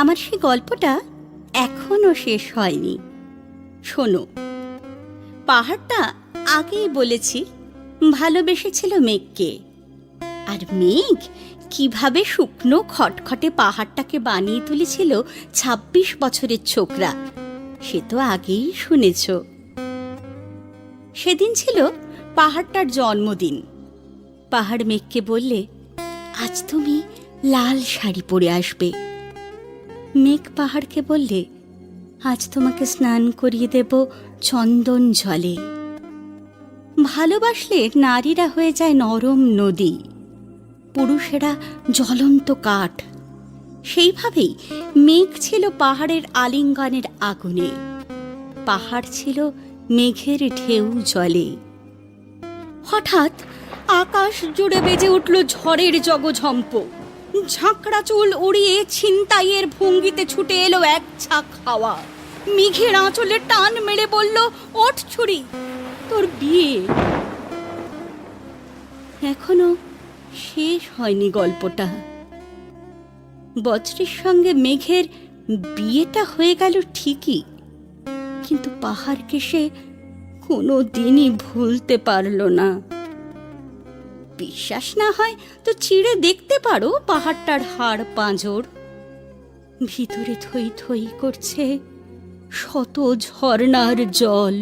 আমার সেই গল্পটা এখনো শেষ হয়নি। শোনো, পাহাড়টা আগেই বলেছি ভালোবেসেছিল মেঘকে, আর মেঘ কিভাবে শুকনো খটখটে পাহাড়টাকে বানিয়ে তুলেছিল ২৬ বছরের ছোকরা, সে তো আগেই শুনেছ। সেদিন ছিল পাহাড়টার জন্মদিন। পাহাড় মেঘকে বললে, আজ তুমি লাল শাড়ি পরে আসবে। মেঘ পাহাড়কে বললে, আজ তোমাকে স্নান করিয়ে দেব চন্দন জলে। ভালোবাসলে নারীরা হয়ে যায় নরম নদী, পুরুষেরা জ্বলন্ত কাঠ। সেইভাবেই মেঘ ছিল পাহাড়ের আলিঙ্গনের আগুনে, পাহাড় ছিল মেঘের ঢেউ জলে। হঠাৎ আকাশ জুড়ে বেজে উঠল ঝড়ের জগঝম্প। ঝাঁকড়া চুল উড়িয়ে ছিনতাইয়ের ভঙ্গিতে ছুটে এলো এক ঝাঁক হাওয়া। মেঘের আঁচলে টান মেরে বলল, ওঠ ছুরি, তোর বিয়ে। এখনো শেষ হয়নি গল্পটা। বজ্রের সঙ্গে মেঘের বিয়েটা হয়ে গেল ঠিকই, কিন্তু পাহাড়কে সে কোনো দিনই ভুলতে পারল না। বিশ্বাস না হয় তো চিড়ে দেখতে পারো পাহাড়টার হাড় পাঁজর। ভিতরে থই থই করছে শত ঝর্ণার জল।